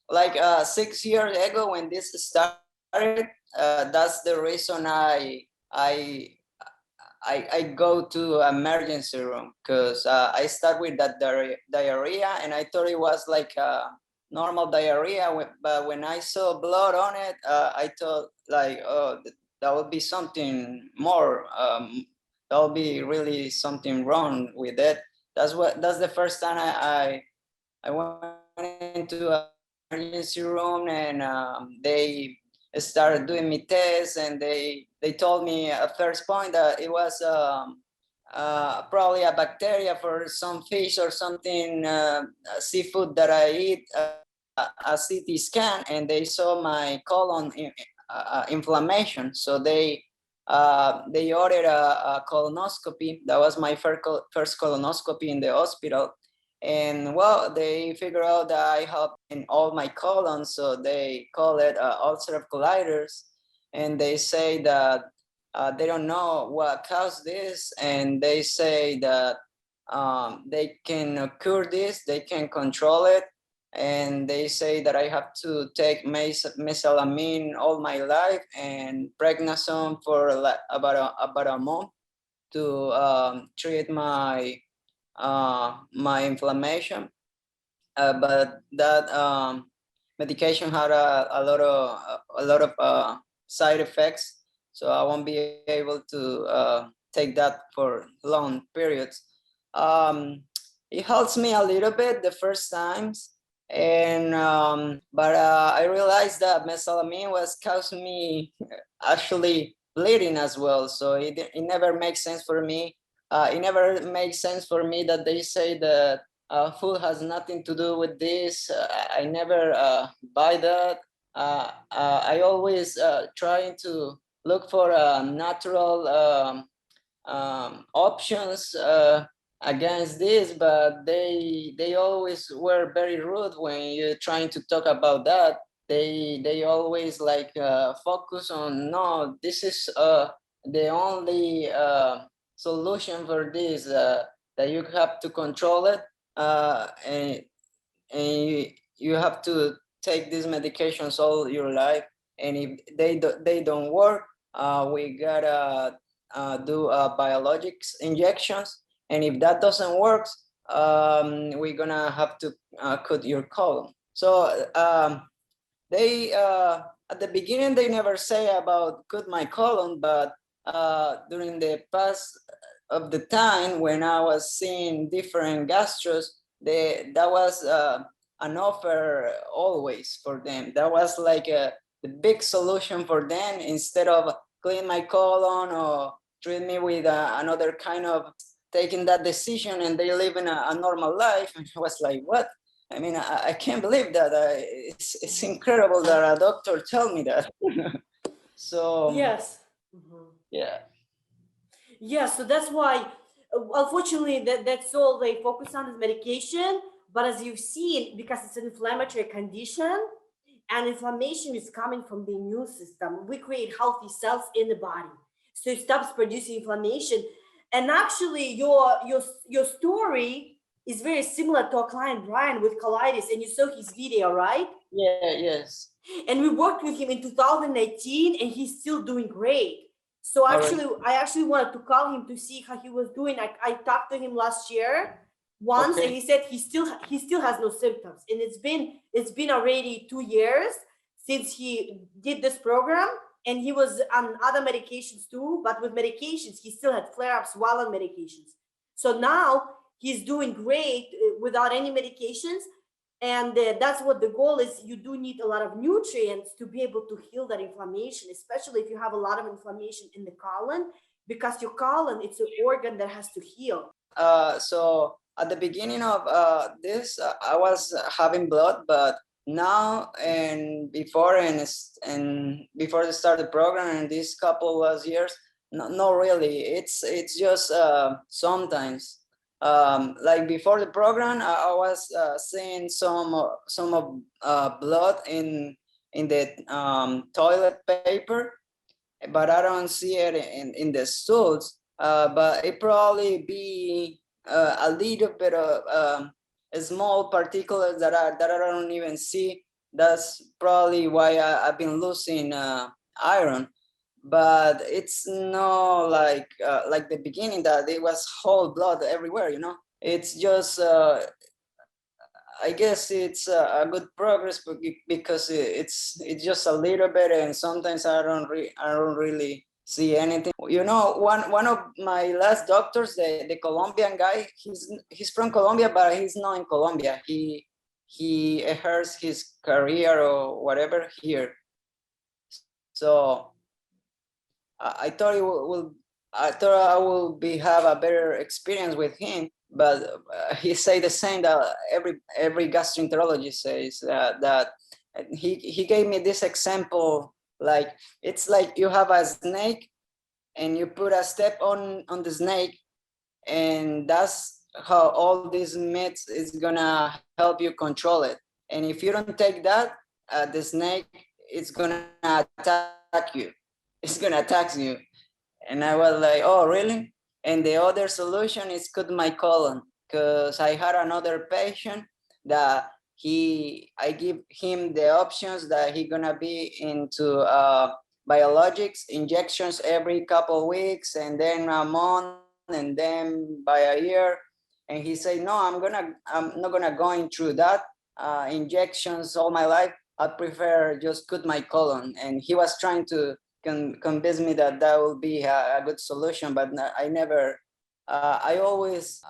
like 6 years ago when this started. That's the reason I go to emergency room, because I start with that diarrhea, and I thought it was like normal diarrhea, but when I saw blood on it, I thought like, oh, that would be something more. That would be really something wrong with it. That's the first time I went into an emergency room, and they started doing me tests, and they told me at first point that it was probably a bacteria for some fish or something, seafood that I eat, a CT scan, and they saw my colon inflammation. So they ordered a colonoscopy. That was my first colonoscopy in the hospital. And well, they figure out that I have in all my colon, so they call it ulcerative colitis, and they say that they don't know what caused this, and they say that they can cure this, they can control it, and they say that I have to take mesalamine all my life and prednisone for about a month to treat my inflammation. But that medication had a lot of side effects, so I won't be able to take that for long periods. It helps me a little bit the first times, and but I realized that mesalamine was causing me actually bleeding as well. So it never makes sense for me. It never makes sense for me that they say that food has nothing to do with this. I never buy that. I always trying to look for natural options against this, but they always were very rude when you're trying to talk about that. They always like focus on, no, this is the only solution for this, that you have to control it, and you have to take these medications all your life, and if they don't work, we gotta do biologics injections, and if that doesn't work, we're gonna have to cut your colon. So they at the beginning they never say about cut my colon, but during the past of the time when I was seeing different gastros, that was an offer always for them. That was like the big solution for them. Instead of clean my colon or treat me with another kind of taking that decision, and they live in a normal life. And I was like, what? I mean, I can't believe that. It's incredible that a doctor told me that. So Yes. yeah. Yeah, so that's why, unfortunately, that's all they focus on is medication. But as you've seen, because it's an inflammatory condition, and inflammation is coming from the immune system, we create healthy cells in the body, so it stops producing inflammation. And actually, your story is very similar to our client Brian with colitis, and you saw his video, right? Yeah, yes. And we worked with him in 2018, and he's still doing great. So All right. actually, I actually wanted to call him to see how he was doing. I talked to him last year once, and Okay. he said he still has no symptoms, and it's been already 2 years since he did this program, and he was on other medications too, but with medications he still had flare-ups while on medications. So now he's doing great without any medications, and that's what the goal is. You do need a lot of nutrients to be able to heal that inflammation, especially if you have a lot of inflammation in the colon, because your colon, it's an organ that has to heal. So at the beginning of this, I was having blood, but now and before, and before the start of the program, and this couple of years, no, not really. It's just sometimes. Like before the program, I was seeing some of blood in the toilet paper, but I don't see it in the stools. But it probably be a little bit of small particles that I don't even see. that's probably why I've been losing iron. But it's not like the beginning that it was whole blood everywhere. It's just I guess it's a good progress because it's just a little bit, and sometimes I don't really see anything. One of my last doctors, the Colombian guy, he's from Colombia, but he's not in Colombia. He has his career or whatever here. So I thought I thought I will have a better experience with him, but he say the same that every gastroenterologist says that he gave me this example, like it's like you have a snake and you put a step on the snake, and that's how all these meds is gonna help you control it. And if you don't take that, the snake is gonna attack you. It's gonna attack you. And I was like, oh, really? And the other solution is cut my colon, because I had another patient that I give him the options that he gonna be into biologics injections every couple weeks, and then a month, and then by a year. And he said, no, I'm not gonna going through that injections all my life. I prefer just cut my colon. And he was trying to convince me that will be a good solution, but I never. I always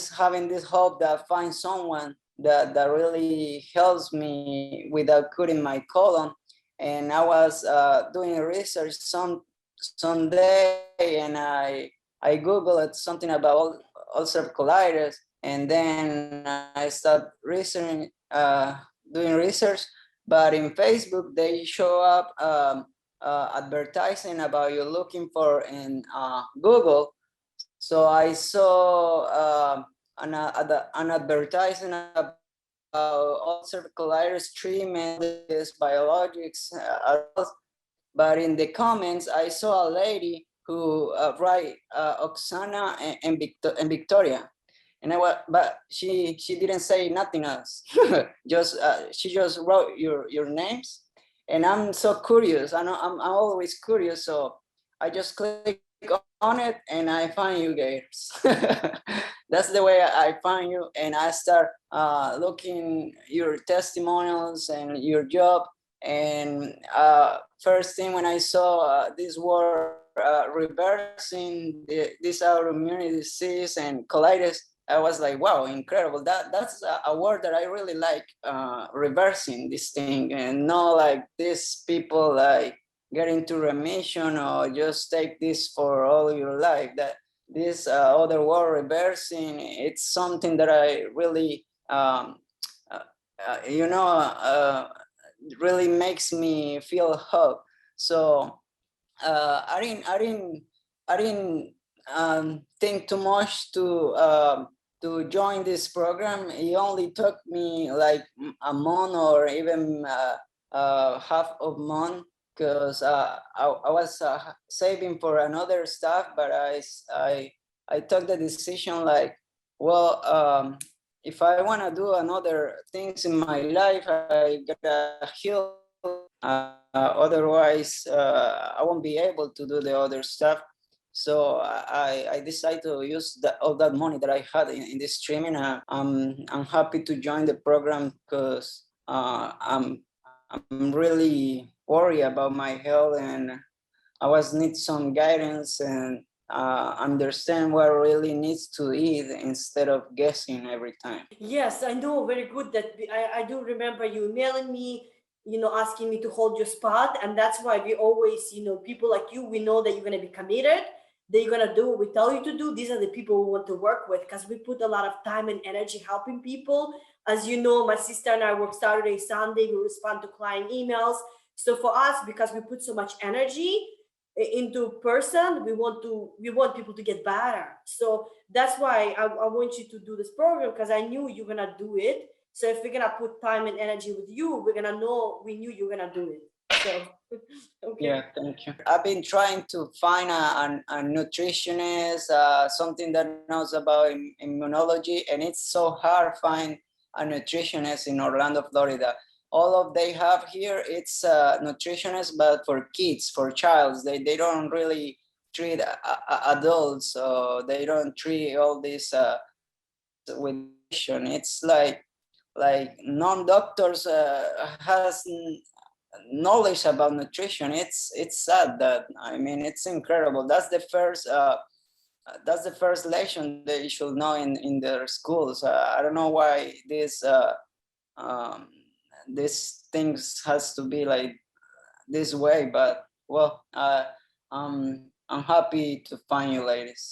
having this hope that find someone that really helps me without cutting my colon. And I was doing research some day, and I googled something about ulcerative colitis, and then I started researching, doing research. But in Facebook, they show up advertising about you looking for in Google. So I saw an advertising about ulcerative colitis treatment, this biologics, but in the comments I saw a lady who write Oksana and Victoria, and but she didn't say nothing else. She just wrote your names, and I'm so curious. I'm always curious, so I just click on it and I find you guys. That's the way I find you, and I start looking your testimonials and your job. And first thing when I saw this word reversing this autoimmune disease and colitis, I was like, wow, incredible. That's a word that I really like, reversing this thing, and not like these people like get into remission or just take this for all your life. That this other word reversing, it's something that I really, really makes me feel hope. So I didn't think too much to join this program. It only took me like a month or even half of month, because I was saving for another stuff, but I took the decision like, well, if I want to do another things in my life, I gotta heal. Otherwise, I won't be able to do the other stuff. So I decided to use all that money that I had in this streaming. I'm happy to join the program, because I'm really worried about my health, and I need some guidance and understand what really needs to eat instead of guessing every time. Yes, I know very good that I do remember you emailing me, asking me to hold your spot. And that's why we always, people like you, we know that you're going to be committed, that you're going to do what we tell you to do. These are the people we want to work with, because we put a lot of time and energy helping people. As you know, my sister and I work Saturday, Sunday, we respond to client emails. So for us, because we put so much energy into person, we want people to get better. So that's why I want you to do this program, because I knew you're gonna do it. So if we're gonna put time and energy with you, we're gonna know we knew you're gonna do it. So okay. Yeah, thank you. I've been trying to find a nutritionist, something that knows about immunology, and it's so hard to find a nutritionist in Orlando, Florida. all of they have here, it's nutritionist, but for kids, for childs. They don't really treat adults, so they don't treat all this with nutrition. It's like non-doctors has knowledge about nutrition. It's sad that, I mean, it's incredible. That's the first lesson they should know in their schools. I don't know why um, this things has to be like this way, but well, I'm happy to find you, ladies.